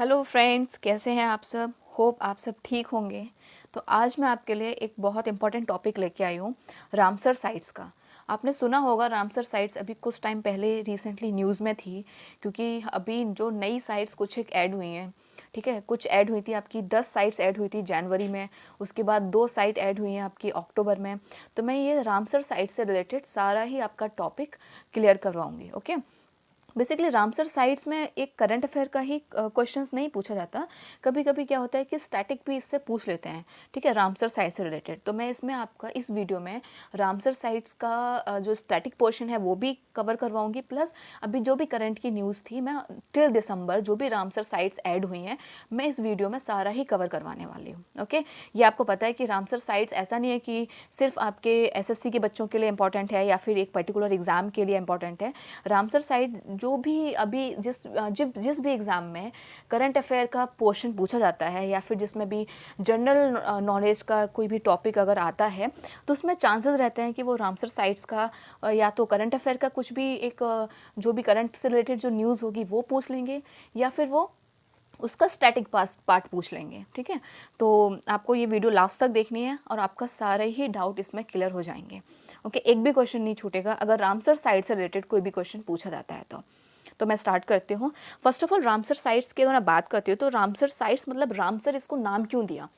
Hello friends, कैसे हैं आप सब। होप आप सब ठीक होंगे। तो आज मैं आपके लिए एक बहुत इंपॉर्टेंट टॉपिक लेके आई हूँ, रामसर साइट्स का। आपने सुना होगा रामसर साइट्स अभी कुछ टाइम पहले रिसेंटली न्यूज़ में थी, क्योंकि अभी जो नई साइट्स कुछ एक ऐड हुई हैं। ठीक है, कुछ ऐड हुई थी, आपकी 10 साइट्स ऐड हुई थी जनवरी में। उसके बाद 2 साइट ऐड हुई हैं आपकी अक्टूबर में। तो मैं ये रामसर साइट से रिलेटेड सारा ही आपका टॉपिक क्लियर करवाऊँगी। ओके। बेसिकली रामसर साइट्स में एक करंट अफेयर का ही क्वेश्चंस नहीं पूछा जाता। कभी कभी क्या होता है कि स्टैटिक भी इससे पूछ लेते हैं। ठीक है, रामसर साइट से रिलेटेड। तो मैं इसमें आपका इस वीडियो में रामसर साइट्स का जो स्टैटिक पोर्शन है वो भी कवर करवाऊंगी, प्लस अभी जो भी करंट की न्यूज़ थी मैं टिल दिसंबर जो भी रामसर साइट्स ऐड हुई हैं मैं इस वीडियो में सारा ही कवर करवाने वाली हूँ। ओके। ये आपको पता है कि रामसर साइट्स ऐसा नहीं है कि सिर्फ आपके एसएससी के बच्चों के लिए इंपॉर्टेंट है या फिर एक पर्टिकुलर एग्जाम के लिए इंपॉर्टेंट है। रामसर साइट जो भी अभी जिस भी एग्ज़ाम में करंट अफेयर का पोर्शन पूछा जाता है या फिर जिसमें भी जनरल नॉलेज का कोई भी टॉपिक अगर आता है तो उसमें चांसेस रहते हैं कि वो रामसर साइट्स का या तो करंट अफेयर का कुछ भी एक जो भी करंट से रिलेटेड जो न्यूज़ होगी वो पूछ लेंगे, या फिर वो उसका स्टैटिक पार्ट पूछ लेंगे। ठीक है, तो आपको ये वीडियो लास्ट तक देखनी है और आपका सारे ही डाउट इसमें क्लियर हो जाएंगे। ओके, एक भी क्वेश्चन नहीं छूटेगा अगर रामसर साइट से रिलेटेड कोई भी क्वेश्चन पूछा जाता है तो मैं स्टार्ट करती हूँ। First of all Ramsar sites की अगर मैं बात करती हूँ तो रामसर साइट्स मतलब रामसर इसको नाम क्यों दिया।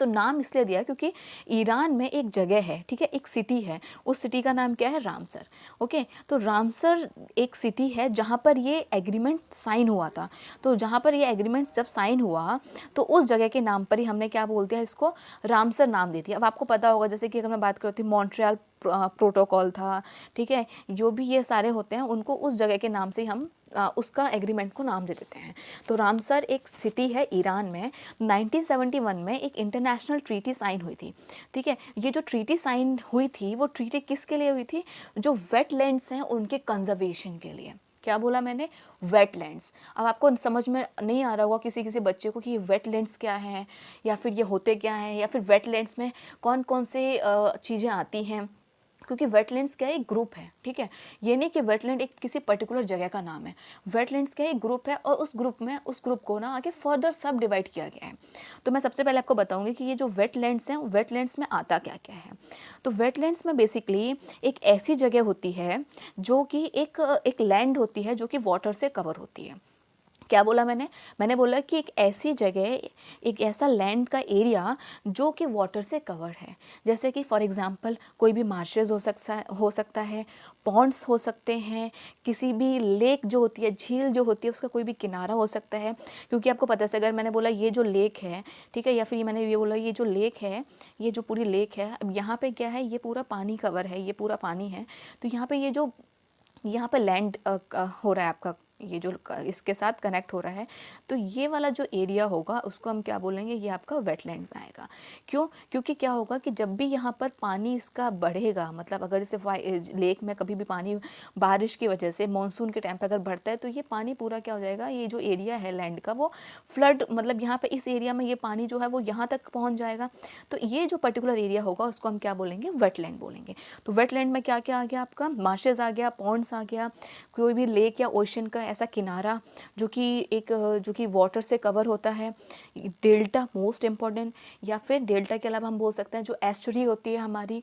तो नाम इसलिए दिया क्योंकि ईरान में एक जगह है, ठीक है, एक सिटी है, उस सिटी का नाम क्या है, रामसर। ओके, तो रामसर एक सिटी है जहाँ पर ये एग्रीमेंट साइन हुआ था। तो जहाँ पर ये एग्रीमेंट जब साइन हुआ तो उस जगह के नाम पर ही हमने क्या बोल दिया, इसको रामसर नाम दे दिया। अब आपको पता होगा, जैसे कि अगर मैं बात करती हूँ मॉन्ट्रियल प्रोटोकॉल था। ठीक है, जो भी ये सारे होते हैं उनको उस जगह के नाम से हम उसका एग्रीमेंट को नाम दे देते हैं। तो रामसर एक सिटी है ईरान में। 1971 में एक इंटरनेशनल ट्रीटी साइन हुई थी। ठीक है, ये जो ट्रीटी साइन हुई थी वो ट्रीटी किसके लिए हुई थी, जो वेटलैंड्स हैं उनके कंजर्वेशन के लिए। क्या बोला मैंने, वेटलैंड्स। अब आपको समझ में नहीं आ रहा होगा किसी किसी बच्चे को कि ये वेटलैंड्स क्या है या फिर ये होते क्या हैं या फिर वेटलैंड्स में कौन कौन से चीज़ें आती हैं, क्योंकि वेटलैंड्स क्या है, एक ग्रुप है। ठीक है, ये नहीं कि वेटलैंड एक किसी पर्टिकुलर जगह का नाम है। वेटलैंड्स क्या है, एक ग्रुप है और उस ग्रुप को ना आगे फर्दर सब डिवाइड किया गया है। तो मैं सबसे पहले आपको बताऊंगी कि ये जो वेटलैंड्स हैं वेटलैंड्स में आता क्या क्या है। तो वेटलैंड्स में बेसिकली एक ऐसी जगह होती है जो कि एक लैंड होती है जो कि वाटर से कवर होती है। क्या बोला मैंने बोला कि एक ऐसी जगह, एक ऐसा लैंड का एरिया जो कि वाटर से कवर्ड है। जैसे कि फॉर एग्जांपल कोई भी मार्शेस हो सकता है, पॉन्ड्स हो सकते हैं, किसी भी लेक जो होती है, झील जो होती है, उसका कोई भी किनारा हो सकता है। क्योंकि आपको पता है, अगर मैंने बोला ये जो लेक है, ठीक है, या फिर मैंने ये बोला ये जो लेक है, ये जो पूरी लेक है, अब यहाँ पे क्या है, ये पूरा पानी कवर है, ये पूरा पानी है। तो यहाँ पे लैंड हो रहा है आपका, ये जो इसके साथ कनेक्ट हो रहा है, तो ये वाला जो एरिया होगा उसको हम क्या बोलेंगे, ये आपका वेटलैंड में आएगा। क्यों, क्योंकि क्या होगा कि जब भी यहाँ पर पानी इसका बढ़ेगा, मतलब अगर इसे लेक में कभी भी पानी बारिश की वजह से मानसून के टाइम पे अगर बढ़ता है तो ये पानी पूरा क्या हो जाएगा, ये जो एरिया है लैंड का वो फ्लड, मतलब यहाँ पे इस एरिया में ये पानी जो है वो यहाँ तक पहुँच जाएगा। तो ये जो पर्टिकुलर एरिया होगा उसको हम क्या बोलेंगे, वेटलैंड बोलेंगे। तो वेटलैंड में क्या क्या आ गया, आपका मार्शेज आ गया, पॉन्ड्स आ गया, कोई भी लेक या ओशन का ऐसा किनारा जो कि वाटर से कवर होता है। डेल्टा मोस्ट इम्पॉर्टेंट, या फिर डेल्टा के अलावा हम बोल सकते हैं जो एस्चुरी होती है हमारी,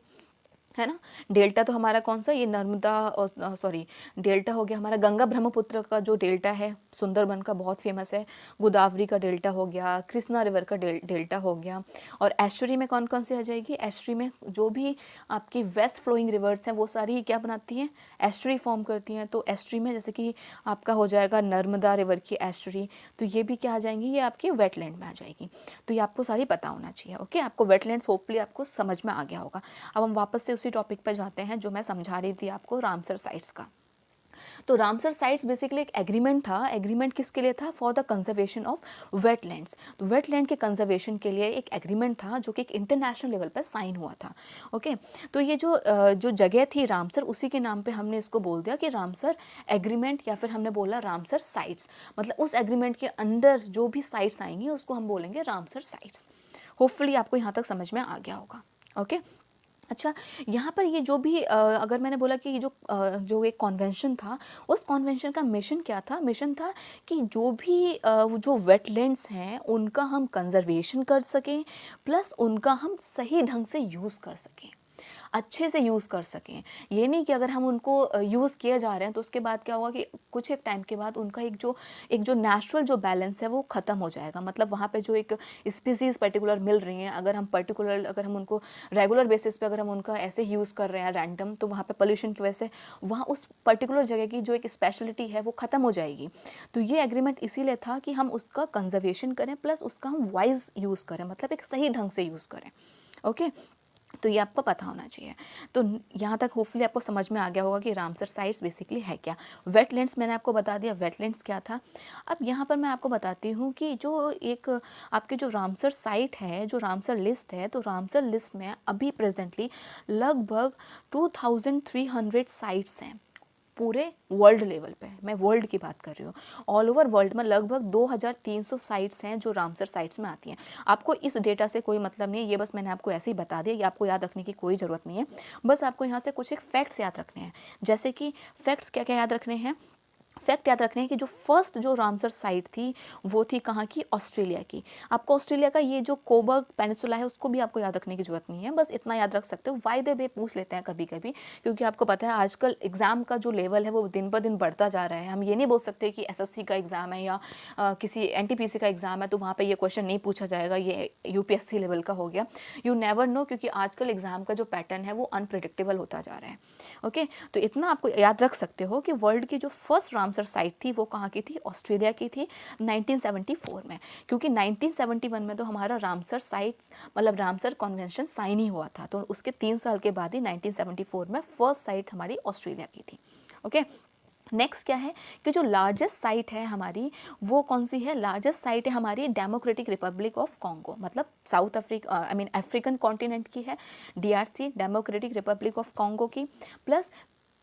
है ना। डेल्टा तो हमारा कौन सा, ये नर्मदा और सॉरी, डेल्टा हो गया हमारा गंगा ब्रह्मपुत्र का जो डेल्टा है, सुंदरबन का बहुत फेमस है। गोदावरी का डेल्टा हो गया, कृष्णा रिवर का डेल्टा हो गया। और एस्टुरी में कौन कौन सी आ जाएगी, एस्टुरी में जो भी आपकी वेस्ट फ्लोइंग रिवर्स हैं वो सारी क्या बनाती हैं, एस्टुरी फॉर्म करती हैं। तो एस्टुरी में जैसे कि आपका हो जाएगा नर्मदा रिवर की एस्टुरी, तो ये भी क्या आ जाएंगी, ये आपकी वेटलैंड में आ जाएगी। तो ये आपको सारी पता होना चाहिए। ओके, आपको वेटलैंड्स होपफुली आपको समझ में आ गया होगा। अब हम वापस से उसी टॉपिक पर जाते हैं जो मैं समझा रही थी आपको, रामसर साइट्स का। तो रामसर साइट्स बेसिकली एक एग्रीमेंट था। एग्रीमेंट किसके लिए था, for the conservation of wetlands. तो वेटलैंड के कंजर्वेशन के लिए एक एग्रीमेंट था जो कि एक इंटरनेशनल लेवल पर साइन हुआ था। ओके, तो ये जो जगह थी रामसर, उसी के नाम पे हमने इसको बोल दिया कि रामसर एग्रीमेंट, या फिर हमने बोला रामसर साइट्स। मतलब उस एग्रीमेंट के अंदर जो भी साइट्स आएंगी उसको हम बोलेंगे रामसर साइट्स। होपफुली आपको यहाँ तक समझ में आ गया होगा। ओके, अच्छा, यहाँ पर ये जो भी अगर मैंने बोला कि ये जो एक कन्वेंशन था, उस कन्वेंशन का मिशन क्या था? मिशन था कि जो भी वो जो वेटलैंड्स हैं, उनका हम कंज़र्वेशन कर सकें, प्लस उनका हम सही ढंग से यूज़ कर सकें। अच्छे से यूज़ कर सकें। ये नहीं कि अगर हम उनको यूज़ किए जा रहे हैं तो उसके बाद क्या होगा कि कुछ एक टाइम के बाद उनका एक जो नेचुरल जो बैलेंस है वो ख़त्म हो जाएगा। मतलब वहाँ पे जो एक स्पीशीज़ पर्टिकुलर मिल रही हैं, अगर हम उनको रेगुलर बेसिस पे अगर हम उनका ऐसे यूज़ कर रहे हैं रैंडम, तो वहाँ पे पॉल्यूशन की वजह से वहाँ उस पर्टिकुलर जगह की जो एक स्पेशलिटी है वो ख़त्म हो जाएगी। तो ये एग्रीमेंट इसीलिए था कि हम उसका कंज़र्वेशन करें, प्लस उसका हम वाइज़ यूज़ करें, मतलब एक सही ढंग से यूज़ करें। ओके? तो ये आपको पता होना चाहिए। तो यहाँ तक होपफुली आपको समझ में आ गया होगा कि रामसर साइट्स बेसिकली है क्या। वेटलैंड्स मैंने आपको बता दिया वेटलैंड्स क्या था। अब यहाँ पर मैं आपको बताती हूँ कि जो एक आपके जो रामसर साइट है, जो रामसर लिस्ट है, तो रामसर लिस्ट में अभी प्रेजेंटली लगभग 2300 साइट्स हैं पूरे वर्ल्ड लेवल पे। मैं वर्ल्ड की बात कर रही हूँ। ऑल ओवर वर्ल्ड में लगभग 2300 साइट्स हैं जो रामसर साइट्स में आती हैं। आपको इस डेटा से कोई मतलब नहीं है, ये बस मैंने आपको ऐसे ही बता दिया, ये आपको याद रखने की कोई ज़रूरत नहीं है। बस आपको यहाँ से कुछ एक फैक्ट्स याद रखने हैं। जैसे कि फैक्ट्स क्या क्या याद रखने हैं? फैक्ट याद रखने हैं कि जो फर्स्ट जो रामसर साइट थी वो थी कहाँ की? ऑस्ट्रेलिया की। आपको ऑस्ट्रेलिया का ये जो कोबर्ग पेनिसुला है उसको भी आपको याद रखने की जरूरत नहीं है, बस इतना याद रख सकते हो। बाय द वे पूछ लेते हैं कभी कभी, क्योंकि आपको पता है आजकल एग्जाम का जो लेवल है वो दिन ब दिन बढ़ता जा रहा है। हम ये नहीं बोल सकते कि एसएससी का एग्जाम है या किसी एनटीपीसी का एग्जाम है तो वहाँ पे ये क्वेश्चन नहीं पूछा जाएगा, ये यूपीएससी लेवल का हो गया। यू नेवर नो, क्योंकि आजकल एग्जाम का जो पैटर्न है वो अनप्रिडिक्टेबल होता जा रहा है। ओके, तो इतना आपको याद रख सकते हो कि वर्ल्ड की जो फर्स्ट रामसर साइट थी वो कहाँ की थी? ऑस्ट्रेलिया की थी 1974 में। क्योंकि 1971 में तो हमारा रामसर साइट्स मतलब रामसर कन्वेंशन साइन ही हुआ था, तो उसके 3 साल के बाद ही 1974 में फर्स्ट साइट हमारी ऑस्ट्रेलिया की थी। ओके, नेक्स्ट क्या है कि जो लार्जेस्ट साइट है हमारी वो कौन सी है? लार्जेस्ट साइट है हमारी डेमोक्रेटिक रिपब्लिक ऑफ कॉन्गो, मतलब South Africa I mean African continent की है, DRC Democratic Republic of Congo की, plus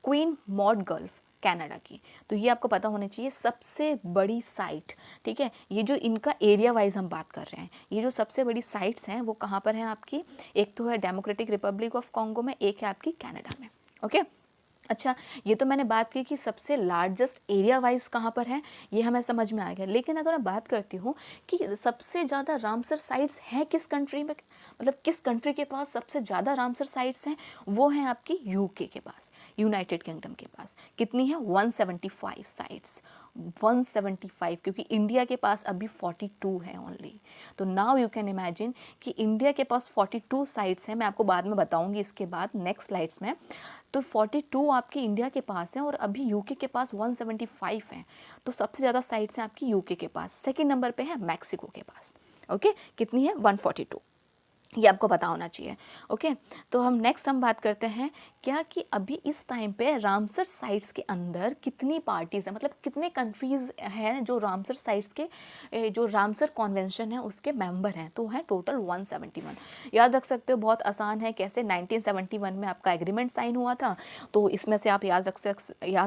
Queen Maud Gulf Canada की। तो ये आपको पता होना चाहिए सबसे बड़ी साइट। ठीक है, ये जो इनका एरिया वाइज हम बात कर रहे हैं, ये जो सबसे बड़ी साइट्स हैं वो कहाँ पर हैं आपकी? एक तो है डेमोक्रेटिक रिपब्लिक ऑफ कॉन्गो में, एक है आपकी कनाडा में। ओके, अच्छा, ये तो मैंने बात की कि सबसे लार्जेस्ट एरिया वाइज कहाँ पर है, ये हमें समझ में आ गया। लेकिन अगर मैं बात करती हूँ कि सबसे ज़्यादा रामसर साइट्स हैं किस कंट्री में, मतलब किस कंट्री के पास सबसे ज़्यादा रामसर साइट्स हैं, वो हैं आपकी यूके के पास, यूनाइटेड किंगडम के पास। कितनी है? 175 साइट्स। 175, क्योंकि इंडिया के पास अभी 42 है ओनली। तो नाउ यू कैन इमेजिन कि इंडिया के पास 42 साइट्स हैं। मैं आपको बाद में बताऊंगी इसके बाद नेक्स्ट स्लाइड्स में। तो 42 आपके इंडिया के पास हैं और अभी यूके के पास 175 हैं। तो सबसे ज़्यादा साइट्स हैं आपकी यूके के पास। सेकंड नंबर पे है मैक्सिको के पास। ओके, कितनी है? 142। ये आपको पता होना चाहिए। ओके, तो हम बात करते हैं क्या कि अभी इस टाइम पे रामसर साइट्स के अंदर कितनी पार्टीज़ हैं, मतलब कितने कंट्रीज़ हैं जो रामसर साइट्स के जो रामसर कॉन्वेंशन है उसके मेंबर हैं। तो है टोटल 171। याद रख सकते हो, बहुत आसान है। कैसे? 1971 में आपका एग्रीमेंट साइन हुआ था, तो इसमें से आप याद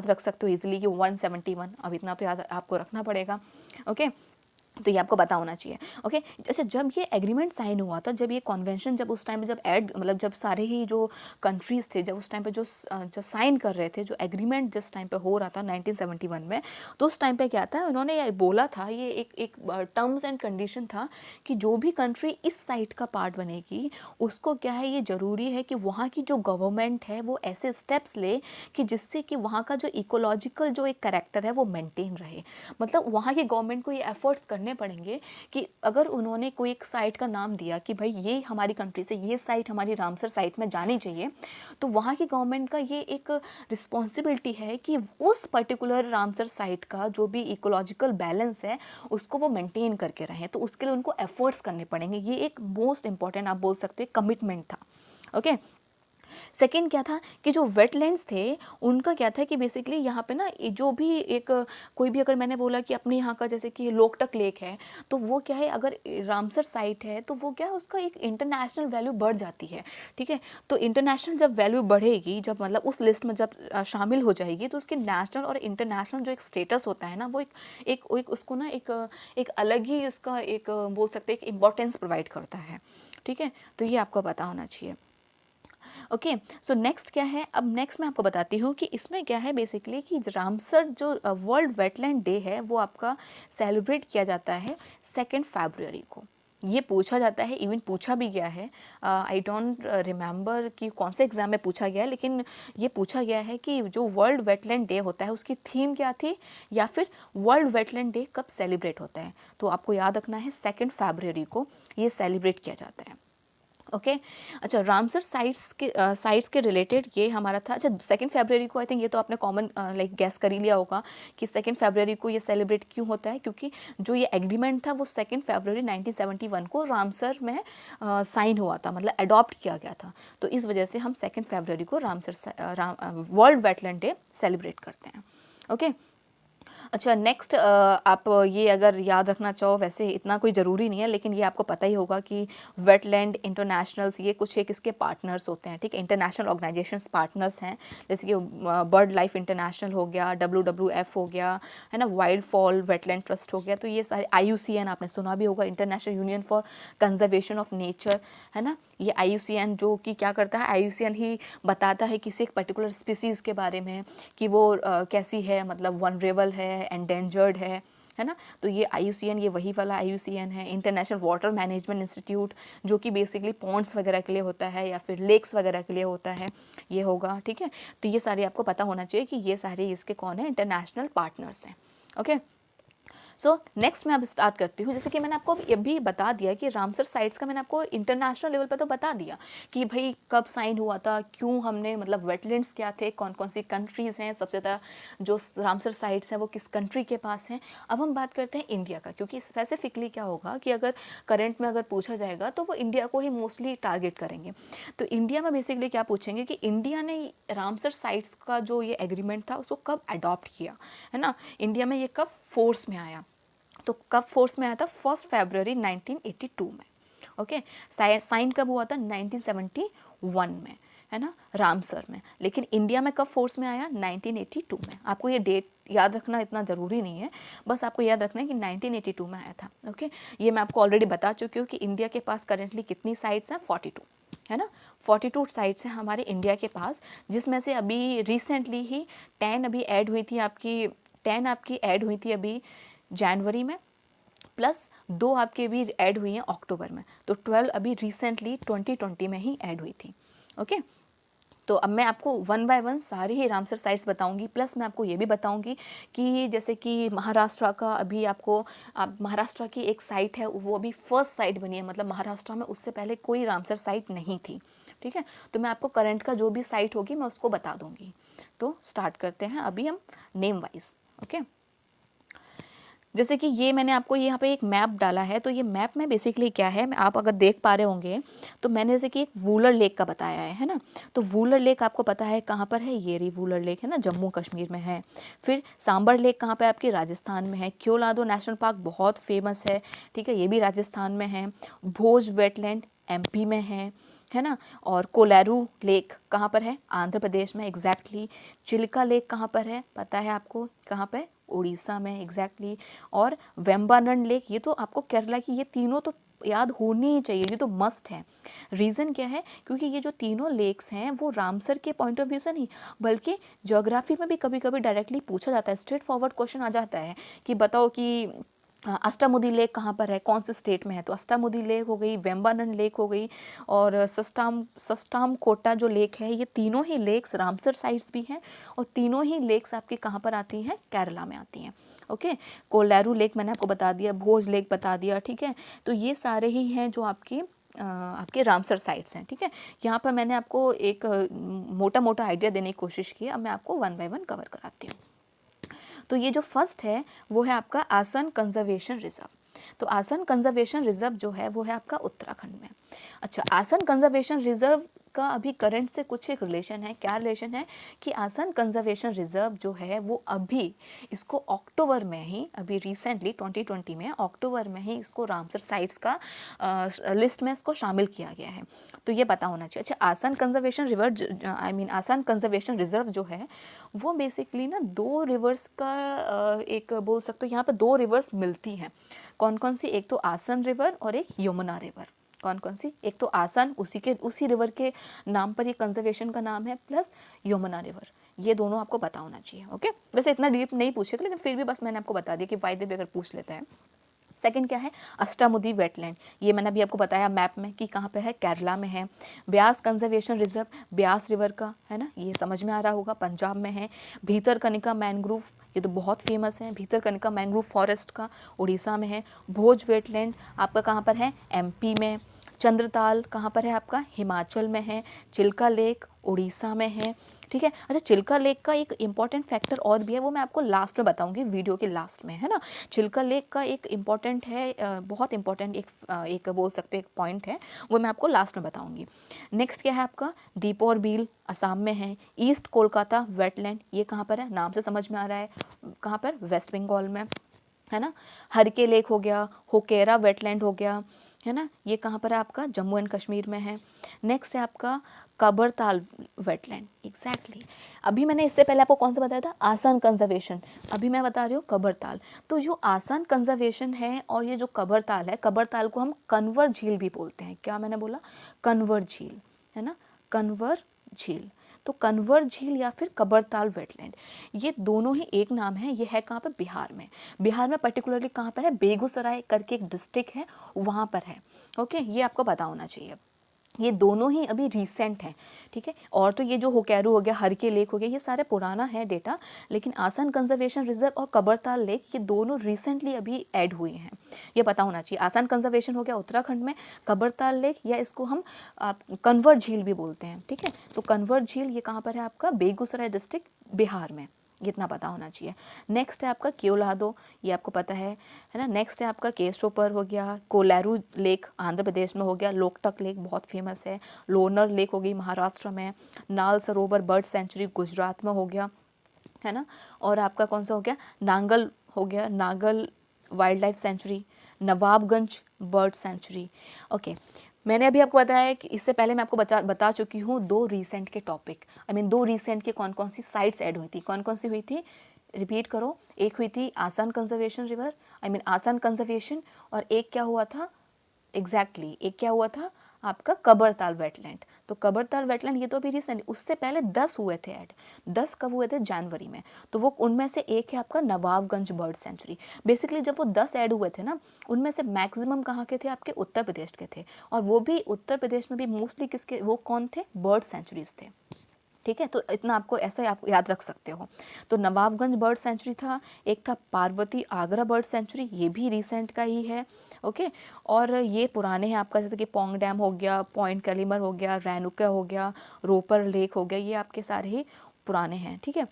रख सकते हो इजीली कि 171। अब इतना तो याद आपको रखना पड़ेगा। ओके, तो ये आपको पता होना चाहिए। ओके, अच्छा, जब ये एग्रीमेंट साइन हुआ था, जब ये कन्वेंशन जब उस टाइम पे जब ऐड मतलब जब सारे ही जो कंट्रीज़ थे जब उस टाइम पे जो साइन कर रहे थे, जो एग्रीमेंट जिस टाइम पे हो रहा था 1971 में, तो उस टाइम पे क्या था, उन्होंने ये बोला था, ये एक टर्म्स एंड कंडीशन था कि जो भी कंट्री इस साइट का पार्ट बनेगी उसको क्या है, ये ज़रूरी है कि वहाँ की जो गवर्नमेंट है वो ऐसे स्टेप्स ले कि जिससे कि वहाँ का जो इकोलॉजिकल जो एक करेक्टर है वो मेंटेन रहे। मतलब वहाँ की गवर्नमेंट को ये एफर्ट्स करने पड़ेंगे कि अगर उन्होंने कोई एक साइट का नाम दिया कि भाई ये हमारी कंट्री से ये साइट हमारी रामसर साइट में जानी चाहिए, तो वहाँ की गवर्नमेंट का ये एक रिस्पॉन्सिबिलिटी है कि उस पर्टिकुलर रामसर साइट का जो भी इकोलॉजिकल बैलेंस है उसको वो मेंटेन करके रहें। तो उसके लिए उनको एफर्ट्स करने पड़ेंगे। ये एक मोस्ट इंपॉर्टेंट आप बोल सकते हो कमिटमेंट था। ओके, सेकेंड क्या था कि जो वेटलैंड्स थे उनका क्या था कि बेसिकली यहाँ पे ना ये जो भी एक कोई भी, अगर मैंने बोला कि अपने यहाँ का जैसे कि लोकटक लेक है, तो वो क्या है, अगर रामसर साइट है तो वो क्या है, उसका एक इंटरनेशनल वैल्यू बढ़ जाती है। ठीक है, तो इंटरनेशनल जब वैल्यू बढ़ेगी, जब मतलब उस लिस्ट में जब शामिल हो जाएगी, तो उसके नेशनल और इंटरनेशनल जो एक स्टेटस होता है ना, वो एक उसको ना एक अलग ही उसका एक बोल सकते हैं एक इम्पोर्टेंस प्रोवाइड करता है। ठीक है, तो ये आपको पता होना चाहिए। ओके, सो नेक्स्ट क्या है, अब नेक्स्ट मैं आपको बताती हूँ कि इसमें क्या है बेसिकली कि रामसर जो वर्ल्ड वेटलैंड डे है वो आपका सेलिब्रेट किया जाता है 2 फरवरी को। ये पूछा जाता है, इवन पूछा भी गया है, आई डोंट रिमेंबर कि कौन से एग्जाम में पूछा गया है, लेकिन ये पूछा गया है कि जो वर्ल्ड वेटलैंड डे होता है उसकी थीम क्या थी, या फिर वर्ल्ड वेटलैंड डे कब सेलिब्रेट होता है। तो आपको याद रखना है 2 फरवरी को ये सेलिब्रेट किया जाता है। ओके अच्छा, रामसर साइट्स के रिलेटेड ये हमारा था। अच्छा, 2 फरवरी को आई थिंक ये तो आपने कॉमन लाइक गैस कर ही लिया होगा कि 2 फरवरी को ये सेलिब्रेट क्यों होता है, क्योंकि जो ये एग्रीमेंट था वो 2 फरवरी 1971 को रामसर में साइन हुआ था, मतलब अडॉप्ट किया गया था। तो इस वजह से हम 2 फरवरी को वर्ल्ड वेटलैंड डे सेलिब्रेट करते हैं। ओके अच्छा, नेक्स्ट आप ये अगर याद रखना चाहो, वैसे इतना कोई ज़रूरी नहीं है, लेकिन ये आपको पता ही होगा कि वेटलैंड इंटरनेशनल्स ये कुछ एक इसके पार्टनर्स होते हैं, ठीक है, इंटरनेशनल ऑर्गेनाइजेशंस पार्टनर्स हैं, जैसे कि बर्ड लाइफ इंटरनेशनल हो गया, WWF हो गया, है ना, वाइल्ड फॉल वेटलैंड ट्रस्ट हो गया। तो ये सारे IUCN आपने सुना भी होगा, international union for conservation of nature, है ना। ये IUCN जो कि क्या करता है, IUCN ही बताता है किसी एक पर्टिकुलर स्पीसीज़ के बारे में कि वो कैसी है, मतलब वनरेबल है, एंडेंजर्ड है ना। तो ये IUCN ये वही वाला IUCN है। इंटरनेशनल वाटर मैनेजमेंट इंस्टीट्यूट जो कि बेसिकली पॉन्ड्स वगैरह के लिए होता है या फिर लेक्स वगैरह के लिए होता है, ये होगा, ठीक है। तो ये सारे आपको पता होना चाहिए कि ये सारे इसके कौन है, इंटरनेशनल पार्टनर्स हैं। ओके, सो नेक्स्ट मैं अब स्टार्ट करती हूँ। जैसे कि मैंने आपको ये भी बता दिया कि रामसर साइट्स का मैंने आपको इंटरनेशनल लेवल पे तो बता दिया कि भाई कब साइन हुआ था, क्यों हमने, मतलब वेटलैंड्स क्या थे, कौन कौन सी कंट्रीज़ हैं, सबसे ज़्यादा जो रामसर साइट्स हैं वो किस कंट्री के पास हैं। अब हम बात करते हैं इंडिया का, क्योंकि स्पेसिफिकली क्या होगा कि अगर करंट में अगर पूछा जाएगा तो वो इंडिया को ही मोस्टली टारगेट करेंगे। तो इंडिया में बेसिकली क्या पूछेंगे कि इंडिया ने रामसर साइट्स का जो ये एग्रीमेंट था उसको कब अडॉप्ट किया, है ना, इंडिया में ये कब फोर्स में आया। तो कब फोर्स में आया था, 1 फरवरी 1982 में। ओके, साइन कब हुआ था, 1971 में, है ना, रामसर में। लेकिन इंडिया में कब फोर्स में आया, 1982 में। आपको ये डेट याद रखना इतना ज़रूरी नहीं है, बस आपको याद रखना है कि 1982 में आया था। ओके, ये मैं आपको ऑलरेडी बता चुकी हूँ कि इंडिया के पास करेंटली कितनी साइट्स हैं, 42, है ना, 42 साइट्स हैं हमारे इंडिया के पास, जिसमें से अभी रिसेंटली ही 10 अभी ऐड हुई थी आपकी, 10 आपकी ऐड हुई थी अभी जनवरी में, प्लस 2 आपके भी ऐड हुई हैं अक्टूबर में। तो 12 अभी रिसेंटली 2020 में ही ऐड हुई थी। ओके, तो अब मैं आपको वन बाय वन सारी ही रामसर साइट्स बताऊंगी, प्लस मैं आपको ये भी बताऊंगी कि जैसे कि महाराष्ट्र का अभी आपको, महाराष्ट्र की एक साइट है वो अभी फर्स्ट साइट बनी है, मतलब महाराष्ट्र में उससे पहले कोई रामसर साइट नहीं थी, ठीक है। तो मैं आपको करंट का जो भी साइट होगी मैं उसको बता दूंगी। तो स्टार्ट करते हैं अभी हम नेम वाइज। ओके, जैसे कि ये मैंने आपको यहाँ पे एक मैप डाला है, तो ये मैप में बेसिकली क्या है, आप अगर देख पा रहे होंगे तो मैंने जैसे कि एक वूलर लेक का बताया है ना। तो वूलर लेक आपको पता है कहाँ पर है, ये रही वूलर लेक, है ना, जम्मू कश्मीर में है। फिर सांबर लेक कहाँ पे, आपकी राजस्थान में है। क्योलादो नेशनल पार्क बहुत फेमस है, ठीक है, ये भी राजस्थान में है। भोज वेटलैंड MP में है ना। और कोलेरू लेक कहाँ पर है, आंध्र प्रदेश में एग्जैक्टली। चिल्का लेक कहाँ पर है, पता है आपको, कहाँ पे, उड़ीसा में एग्जैक्टली। और वेम्बानड लेक, ये तो आपको केरला की, ये तीनों तो याद होनी ही चाहिए, ये तो मस्ट है। रीज़न क्या है, क्योंकि ये जो तीनों लेक्स हैं वो रामसर के पॉइंट ऑफ व्यू से नहीं, बल्कि ज्योग्राफी में भी कभी कभी डायरेक्टली पूछा जाता है, स्ट्रेट फॉरवर्ड क्वेश्चन आ जाता है कि बताओ कि अष्टामुदी लेक कहाँ पर है, कौन से स्टेट में है। तो अष्टामुदी लेक हो गई, वेम्बानड लेक हो गई, और सस्टाम कोटा जो लेक है, ये तीनों ही लेक्स रामसर साइट्स भी हैं, और तीनों ही लेक्स आपकी कहाँ पर आती हैं, केरला में आती हैं। ओके, कोलेरू लेक मैंने आपको बता दिया, भोज लेक बता दिया, ठीक है। तो ये सारे ही हैं जो आपके रामसर साइट्स हैं, ठीक है। यहाँ पर मैंने आपको एक मोटा मोटा आइडिया देने की कोशिश की, अब मैं आपको वन बाय वन कवर कराती हूँ। तो ये जो फर्स्ट है वो है आपका आसन कंजर्वेशन रिजर्व। तो आसन कंजर्वेशन रिजर्व जो है वो है आपका उत्तराखंड में। अच्छा, आसन कंजर्वेशन रिजर्व का अभी करंट से कुछ एक रिलेशन है। क्या रिलेशन है कि आसन कंजर्वेशन रिजर्व जो है वो अभी इसको अक्टूबर में ही, अभी रिसेंटली 2020 में अक्टूबर में ही इसको रामसर साइट्स का लिस्ट में इसको शामिल किया गया है। तो ये पता होना चाहिए। अच्छा, आसन कंजर्वेशन आसन कंजर्वेशन रिजर्व जो है वो बेसिकली ना 2 रिवर्स का एक बोल सकते हो, यहाँ पर 2 रिवर्स मिलती हैं। कौन कौन सी, एक तो आसन रिवर और एक यमुना रिवर। कौन कौन सी? एक तो आसन, उसी रिवर के नाम पर ये कंजर्वेशन का नाम है, प्लस यमुना रिवर। ये दोनों आपको पता होना चाहिए। ओके, वैसे इतना डीप नहीं पूछेगा, लेकिन फिर भी बस मैंने आपको बता दिया कि वायदे भी अगर पूछ लेते हैं। सेकंड क्या है? अष्टामुदी वेटलैंड। ये मैंने अभी आपको बताया मैप में कि कहाँ पे है, केरला में है। Beas conservation reserve, Beas river का है ना, ये समझ में आ रहा होगा, पंजाब में है। भीतरकनिका मैंग्रोव, ये तो बहुत फेमस है, भीतरकनिका मैंग्रोव फॉरेस्ट का उड़ीसा में है। भोज वेटलैंड आपका कहाँ पर है? एमपी में। चंद्रताल कहाँ पर है आपका? हिमाचल में है। चिल्का लेक उड़ीसा में है। ठीक है। अच्छा, चिल्का लेक का एक इंपॉर्टेंट फैक्टर और भी है, वो मैं आपको लास्ट में बताऊंगी, वीडियो के लास्ट में, है ना। चिल्का लेक का एक इम्पॉर्टेंट है, बहुत इंपॉर्टेंट एक बोल सकते एक पॉइंट है, वो मैं आपको लास्ट में बताऊंगी। नेक्स्ट क्या है आपका? दीपोर बील असम में है। ईस्ट कोलकाता वेटलैंड, ये कहाँ पर है? नाम से समझ में आ रहा है, कहाँ पर? वेस्ट बंगाल में, है ना। हरके लेक हो गया, होकेरा वेटलैंड हो गया, है ना, ये कहाँ पर है आपका? जम्मू एंड कश्मीर में है। नेक्स्ट है आपका कबरताल वेटलैंड, एग्जैक्टली। अभी मैंने इससे पहले आपको कौन सा बताया था? आसान कंजर्वेशन, अभी मैं बता रही हूँ कबरताल। तो जो आसान कंजर्वेशन है और ये जो कबरताल है, कबरताल को हम कन्वर झील भी बोलते हैं। क्या मैंने बोला? कन्वर झील, है ना, कन्वर झील। तो कन्वर झील या फिर कबरताल वेटलैंड, ये दोनों ही एक नाम है। ये है कहाँ पर? बिहार में। बिहार में पर्टिकुलरली कहाँ पर है? बेगूसराय करके एक डिस्ट्रिक्ट है, वहाँ पर है। ओके, ये आपको पता होना चाहिए। ये दोनों ही अभी रीसेंट हैं, ठीक है। और तो ये जो होकैरू हो गया, हरके लेक हो गया, ये सारे पुराना है डेटा, लेकिन आसान कंजर्वेशन रिजर्व और कबरताल लेक ये दोनों रिसेंटली अभी ऐड हुए हैं, ये पता होना चाहिए। आसान कंजर्वेशन हो गया उत्तराखंड में, कबरताल लेक या इसको हम कन्वर झील भी बोलते हैं, ठीक है। तो कन्वर झील ये कहाँ पर है आपका? बेगूसराय डिस्ट्रिक्ट, बिहार में, इतना पता होना चाहिए। नेक्स्ट है आपका केओलादो, ये आपको पता है ना। नेक्स्ट है आपका केस्टोपर हो गया, कोलारू लेक आंध्र प्रदेश में हो गया, लोकटक लेक बहुत फेमस है, लोनर लेक हो गई महाराष्ट्र में, नाल सरोवर बर्ड सेंचुरी गुजरात में हो गया, है ना। और आपका कौन सा हो गया? नांगल हो गया, Nagal wild life sanctuary, Nawabganj bird sanctuary. Okay, मैंने अभी आपको बताया कि इससे पहले मैं आपको बता चुकी हूँ दो रीसेंट के टॉपिक, आई मीन दो रीसेंट के कौन कौन सी साइट्स ऐड हुई थी, कौन कौन सी हुई थी, रिपीट करो। एक हुई थी आसान कंजर्वेशन रिवर, आई मीन आसान कंजर्वेशन, और एक क्या हुआ था? एग्जैक्टली एक क्या हुआ था आपका? कबरताल वेटलैंड। तो कबरताल वेटलैंड ये तो अभी रिसेंट, उससे पहले 10 हुए थे ऐड। 10 कब हुए थे? जनवरी में। तो वो उनमें से एक है आपका नवाबगंज बर्ड सेंचुरी। बेसिकली जब वो 10 ऐड हुए थे ना, उनमें से मैक्सिमम कहाँ के थे? आपके उत्तर प्रदेश के थे, और वो भी उत्तर प्रदेश में भी मोस्टली किसके, वो कौन थे? बर्ड सेंचुरीज थे, ठीक है। तो इतना आपको ऐसा आप याद रख सकते हो। तो नवाबगंज बर्ड सेंचुरी था, एक था पार्वती आगरा बर्ड सेंचुरी, ये भी रिसेंट का ही है। ओके, और ये पुराने हैं आपका, जैसे कि पोंग डैम हो गया, पॉइंट कैलिमर हो गया, रेनुका हो गया, रोपर लेक हो गया, ये आपके सारे ही पुराने हैं, ठीक है।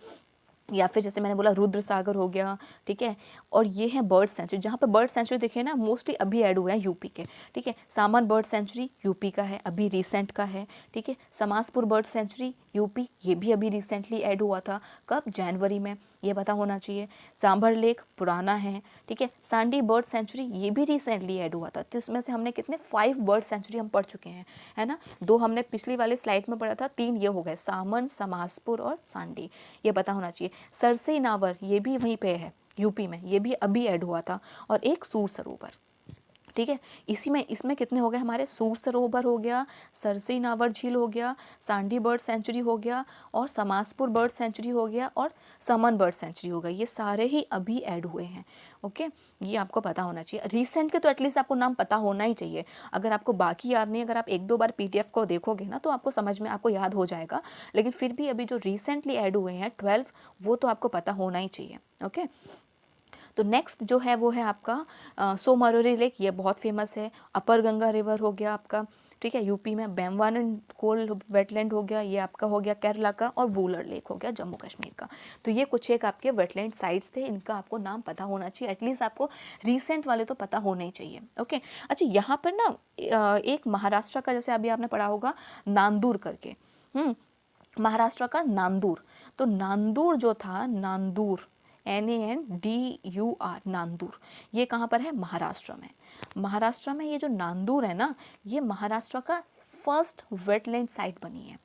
या फिर जैसे मैंने बोला रुद्र सागर हो गया, ठीक है। और ये है बर्ड सेंचुरी, जहाँ पे बर्ड सेंचुरी देखिए ना मोस्टली अभी ऐड हुए हैं यूपी के, ठीक है। सामान बर्ड सेंचुरी यूपी का है, अभी रिसेंट का है, ठीक है। समासपुर बर्ड सेंचुरी यूपी, ये भी अभी रिसेंटली ऐड हुआ था, कब? जनवरी में, ये पता होना चाहिए। सांभर लेक पुराना है, ठीक है। सांडी बर्ड सेंचुरी ये भी रिसेंटली ऐड हुआ था। तो इसमें से हमने कितने 5 बर्ड सेंचुरी हम पढ़ चुके हैं, है ना। 2 हमने पिछली वाली स्लाइड में पढ़ा था, 3 ये हो गए, सामन, समासपुर और सांडी, ये पता होना चाहिए। सरसई नावर ये भी वहीं पे है यूपी में, ये भी अभी ऐड हुआ था, और एक सूर सरोवर, ठीक है। इसी में इसमें कितने हो गए हमारे? सूर सरोवर हो गया, सरसई नावर झील हो गया, सांडी बर्ड सेंचुरी हो गया, और समासपुर बर्ड सेंचुरी हो गया, और समन बर्ड सेंचुरी हो गया, ये सारे ही अभी ऐड हुए हैं। ओके, ये आपको पता होना चाहिए। रिसेंट के तो एटलीस्ट आपको नाम पता होना ही चाहिए। अगर आपको बाकी याद नहीं, अगर आप 1-2 बार पीडीएफ को देखोगे ना, तो आपको समझ में, आपको याद हो जाएगा। लेकिन फिर भी अभी जो रिसेंटली ऐड हुए हैं 12, वो तो आपको पता होना ही चाहिए। ओके, तो नेक्स्ट जो है वो है आपका सोमरोरी लेक, ये बहुत फेमस है। अपर गंगा रिवर हो गया आपका, ठीक है, यूपी में। बेमवान एंड कोल वेटलैंड हो गया, ये आपका हो गया केरला का। और वूलर लेक हो गया जम्मू कश्मीर का। तो ये कुछ एक आपके वेटलैंड साइट्स थे, इनका आपको नाम पता होना चाहिए, एटलीस्ट आपको रिसेंट वाले तो पता होने ही चाहिए। ओके, अच्छा, यहाँ पर ना एक महाराष्ट्र का, जैसे अभी आपने पढ़ा होगा नांदूर करके, महाराष्ट्र का नांदूर। तो नांदूर जो था, नांदूर, NANDUR, नांदूर, ये कहाँ पर है? महाराष्ट्र में। महाराष्ट्र में ये जो नांदूर है ना, ये महाराष्ट्र का फर्स्ट वेटलैंड साइट बनी है,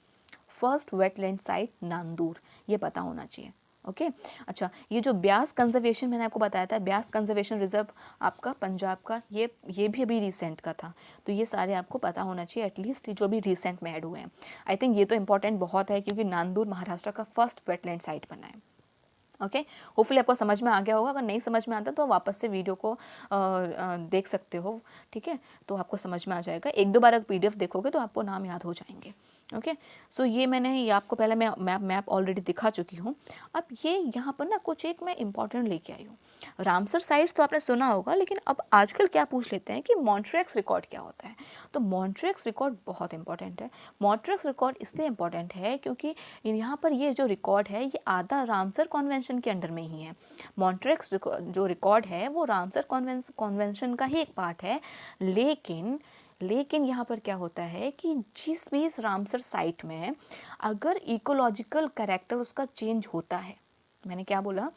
फर्स्ट वेटलैंड साइट नांदूर, ये पता होना चाहिए। ओके अच्छा, ये जो ब्यास कंजर्वेशन मैंने आपको बताया था, ब्यास कंजर्वेशन रिजर्व आपका पंजाब का, ये भी अभी रिसेंट का था, तो ये सारे आपको पता होना चाहिए एटलीस्ट, जो भी रिसेंट में ऐड हुए हैं। आई थिंक ये तो इंपॉर्टेंट बहुत है क्योंकि नांदूर महाराष्ट्र का फर्स्ट वेटलैंड साइट बना है। ओके होपफुली आपको समझ में आ गया होगा, अगर नहीं समझ में आता तो वापस से वीडियो को देख सकते हो, ठीक है, तो आपको समझ में आ जाएगा। एक दो बार अगर पीडीएफ देखोगे तो आपको नाम याद हो जाएंगे। ओके सो ये मैंने ये आपको पहले मैं मैप ऑलरेडी दिखा चुकी हूँ। अब ये यहाँ पर ना कुछ एक मैं इंपॉर्टेंट लेके आई हूँ। रामसर साइट्स तो आपने सुना होगा, लेकिन अब आजकल क्या पूछ लेते हैं कि मॉन्ट्रेक्स रिकॉर्ड क्या होता है। तो मॉन्ट्रेक्स रिकॉर्ड बहुत इंपॉर्टेंट है। मॉन्ट्रेक्स रिकॉर्ड इसलिए इंपॉर्टेंट है क्योंकि यहाँ पर ये जो रिकॉर्ड है ये आधा रामसर कॉन्वेंशन के अंडर में ही है। मॉन्ट्रेक्स जो रिकॉर्ड है वो रामसर कॉन्वेंशन का ही एक पार्ट है, लेकिन यहाँ पर क्या होता है कि जिस भी इस रामसर साइट में अगर इकोलॉजिकल कैरेक्टर उसका चेंज होता है, मैंने क्या बोला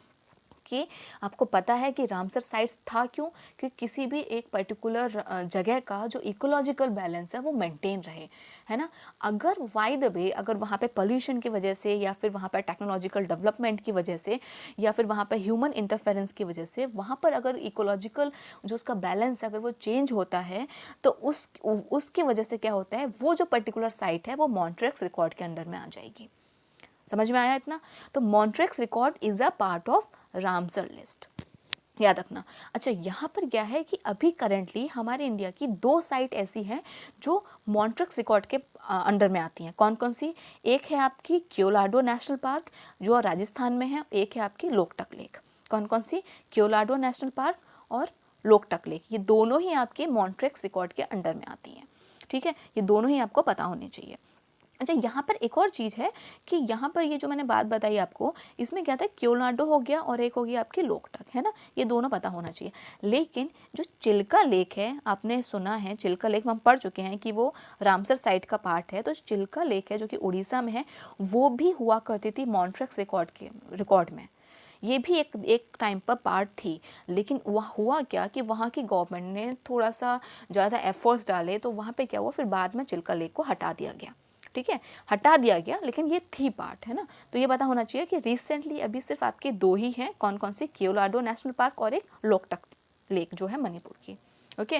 कि आपको पता है कि रामसर साइट्स था क्यों, कि किसी भी एक पर्टिकुलर जगह का जो इकोलॉजिकल बैलेंस है वो मेंटेन रहे, है ना। अगर बाय द वे अगर वहाँ पे पोल्यूशन की वजह से या फिर वहाँ पे टेक्नोलॉजिकल डेवलपमेंट की वजह से या फिर वहाँ पे ह्यूमन इंटरफेरेंस की वजह से वहाँ पर अगर इकोलॉजिकल जो उसका बैलेंस है अगर वो चेंज होता है, तो उसकी वजह से क्या होता है, वो जो पर्टिकुलर साइट है वो मॉन्ट्रेक्स रिकॉर्ड के अंडर में आ जाएगी। समझ में आया इतना? तो Montreux record is a part of Ramsar list, याद रखना। अच्छा यहाँ पर क्या है कि अभी करेंटली हमारे इंडिया की 2 साइट ऐसी हैं जो मॉन्ट्रेक्स रिकॉर्ड के अंडर में आती हैं। कौन कौन सी? एक है आपकी क्योलाडो नेशनल पार्क जो राजस्थान में है, एक है आपकी लोकटक लेक। कौन कौन सी? क्योलाडो नेशनल पार्क और लोकटक लेक, ये दोनों ही आपके मॉन्ट्रेक्स रिकॉर्ड के अंडर में आती हैं, ठीक है, ये दोनों ही आपको पता होने चाहिए। अच्छा यहाँ पर एक और चीज़ है कि यहाँ पर ये जो मैंने बात बताई आपको, इसमें क्या था, क्योलाडो हो गया और एक हो गया आपकी लोकटक, है ना, ये दोनों पता होना चाहिए। लेकिन जो चिल्का लेक है, आपने सुना है चिल्का लेक, हम पढ़ चुके हैं कि वो रामसर साइट का पार्ट है, तो चिल्का लेक है जो कि उड़ीसा में है, वो भी हुआ करती थी मॉन्ट्रेक्स रिकॉर्ड में। ये भी एक टाइम पर पार्ट थी, लेकिन वह हुआ क्या कि वहाँ की गवर्नमेंट ने थोड़ा सा ज़्यादा एफर्ट्स डाले, तो वहाँ पे क्या हुआ, फिर बाद में चिल्का लेक को हटा दिया गया, ठीक है, हटा दिया गया, लेकिन ये थी पार्ट, है ना। तो ये पता होना चाहिए कि रिसेंटली अभी सिर्फ आपके 2 ही हैं, कौन कौन सी, क्योलाडो नेशनल पार्क और एक लोकटक लेक जो है मणिपुर की। ओके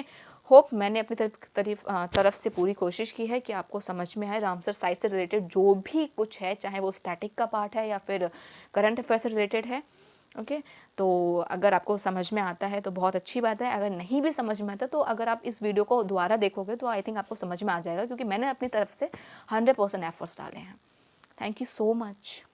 होप मैंने अपनी तरफ से पूरी कोशिश की है कि आपको समझ में आए रामसर साइट से रिलेटेड जो भी कुछ है, चाहे वो स्टैटिक का पार्ट है या फिर करंट अफेयर से रिलेटेड है। ओके तो अगर आपको समझ में आता है तो बहुत अच्छी बात है, अगर नहीं भी समझ में आता तो अगर आप इस वीडियो को दोबारा देखोगे तो आई थिंक आपको समझ में आ जाएगा, क्योंकि मैंने अपनी तरफ से 100% एफर्ट्स डाले हैं। Thank you so much.